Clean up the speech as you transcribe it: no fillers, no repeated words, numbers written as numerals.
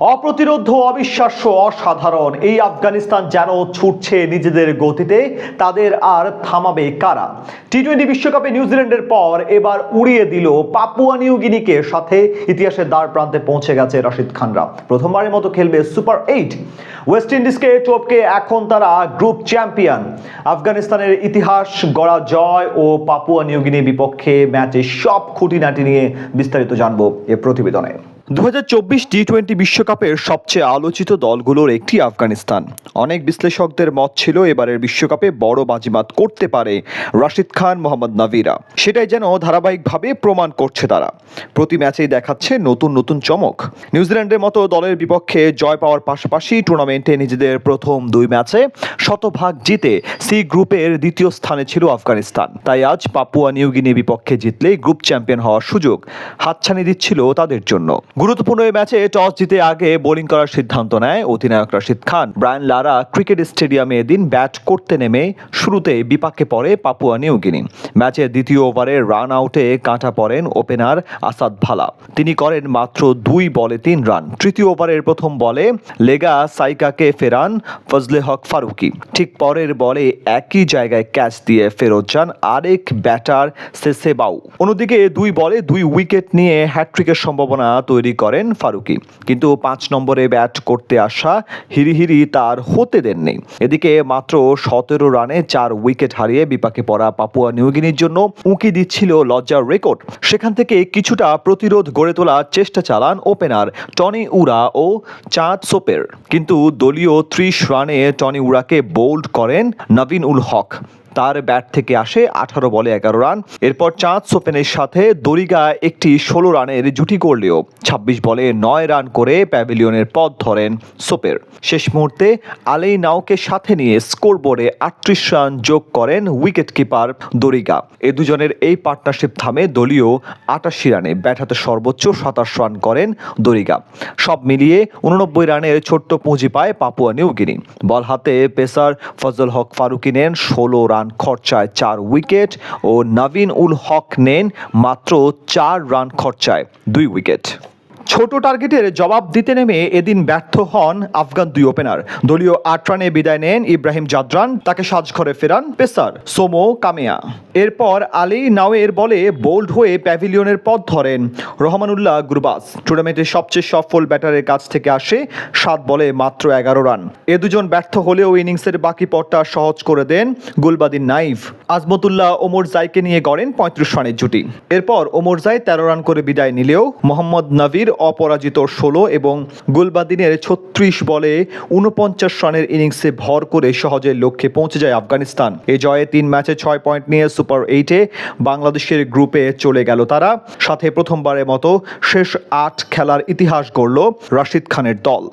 অপ্রতিরোধ্য, অবিশ্বাস্য, অসাধারণ এই আফগানিস্তান যেন ছুটছে নিজেদের গতিতে। তাদের আর থামাবে কারা? টি-20 বিশ্বকাপে নিউজিল্যান্ডের পর এবার উড়িয়ে দিল পাপুয়া নিউ গিনিকে। সাথে ইতিহাসের দ্বার প্রান্তে পৌঁছে গেছে রাশিদ খানরা। প্রথমবারের মতো খেলবে সুপার 8। ওয়েস্ট ইন্ডিজকে টপকে এখন তারা গ্রুপ চ্যাম্পিয়ন। আফগানিস্তানের ইতিহাস গড়া জয় ও পাপুয়া নিউ গিনির বিপক্ষে ম্যাচে সব খুঁটিনাটি নিয়ে বিস্তারিত জানবো এ প্রতিবেদনে। 2024 টি-20 বিশ্বকাপের সবচেয়ে আলোচিত দলগুলোর একটি আফগানিস্তান। অনেক বিশ্লেষকদের মত ছিল এবারের বিশ্বকাপে বড় বাজিমাত করতে পারে রাশিদ খান, মোহাম্মদ নাভিরা। সেটাই যেন ধারাবাহিকভাবে প্রমাণ করছে তারা। প্রতি ম্যাচেই দেখাচ্ছে নতুন নতুন চমক। নিউজিল্যান্ডের মতো দলের বিপক্ষে জয় পাওয়ার পাশাপাশি টুর্নামেন্টে নিজেদের প্রথম 2 ম্যাচে শতভাগ জিতে সি গ্রুপের দ্বিতীয় স্থানে ছিল আফগানিস্তান। তাই আজ পাপুয়া নিউ গিনির বিপক্ষে জিতলে গ্রুপ চ্যাম্পিয়ন হওয়ার সুযোগ হাতছানি দিচ্ছিল তাদের জন্য। গুরুত্বপূর্ণ এই ম্যাচে টস জিতে আগে বোলিং করার সিদ্ধান্ত নেয় অধিনায়ক Rashid Khan. Brian Lara cricket স্টেডিয়ামে এদিন ব্যাট করতে নেমে শুরুতে বিপাকে পড়ে পাপুয়া নিউ গিনি। ম্যাচের দ্বিতীয় ওভারে রান আউটে কাটা পড়েন ওপেনার আসাদ ভালা। তিনি করেন মাত্র 2 বলে 3 রান। তৃতীয় ওভারের প্রথম বলে লেগা সাইকাকে ফেরান ফজলে হক ফারুকি। ঠিক পরের বলে একই জায়গায় ক্যাচ দিয়ে ফেরত যান আরেক ব্যাটার সেসেবাউ। অন্যদিকে 2 বলে 2 উইকেট নিয়ে হ্যাট্রিকের সম্ভাবনা তৈরি করেন ফারুকি। কিন্তু 5 নম্বরে ব্যাট করতে আসা হিরিহিরি তার হতে দেননি। এদিকে মাত্র 17 রানে 4 উইকেট হারিয়ে বিপাকে পড়া পাপুয়া নিউ গিনির জন্য উঁকি দিচ্ছিল লজ্জার রেকর্ড। সেখান থেকে কিছুটা প্রতিরোধ গড়ে তোলার চেষ্টা চালান ওপেনার টনি উরা ও চাঁদ সোপের। কিন্তু দলীয় 30 রানে টনি উরাকে বোল্ড করেন নবীন উল হক। তার ব্যাট থেকে আসে 18 বলে 11 রান। এরপর চাঁদ সোপেনের সাথে দরিগা একটি 16 রানের জুটি করলেও 26 বলে 9 রান করে প্যাভিলিয়নের পথ ধরেন সোপের। শেষ মুহূর্তে আলেই নাওকে সাথে নিয়ে স্কোরবোর্ডে 38 রান যোগ করেন উইকেট কিপার দরিগা। এ দুজনের এই পার্টনারশিপ থামে দলীয় 88 রানে। ব্যাট হাতে সর্বোচ্চ 27 রান করেন দরিগা। সব মিলিয়ে 89 রানের ছোট্ট পুঁজি পায় পাপুয়া নিউ গিনি। বল হাতে পেসার ফজল হক ফারুকি নেন 16 রান খরচায় 4 উইকেট ও নবীন উল হক নেন মাত্র 4 রান খরচায় 2 উইকেট। ছোট টার্গেটের জবাব দিতে নেমে এদিন ব্যর্থ হন আফগান 2 ওপেনার। দলীয় 8 রানে বিদায় নেন ইব্রাহিম জাদরান। তাকে সাজঘরে ফেরান পেসার সোমো কামেয়া। এরপর আলী নাওয়ের বলে বোল্ড হয়ে প্যাভিলিয়নের পথ ধরেন রহমানুল্লাহ গুরবাজ। টুর্নামেন্টের সবচেয়ে সফল ব্যাটারের কাছ থেকে আসে 7 বলে মাত্র 11 রান। এ দুজন ব্যর্থ হলেও ইনিংসের বাকি পথটা সহজ করে দেন গুলবাদিন নাইভ। আজমতুল্লাহ ওমর জাইকে নিয়ে গড়েন 35 রানের জুটি। এরপর ওমর জাই 13 রান করে বিদায় নিলেও মোহাম্মদ নাভির অপরাজিত 16 এবং গুলবাদিনের 36 বলে 49 রানের ইনিংসে ভর করে সহজে লক্ষ্যে পৌঁছে যায় আফগানিস্তান। এই জয়ে 3 ম্যাচে 6 পয়েন্ট নিয়ে সুপার 8-এ বাংলাদেশের গ্রুপে চলে গেল তারা। সাথে প্রথমবারের মতো শেষ 8 খেলার ইতিহাস গড়ল রাশিদ খানের দল।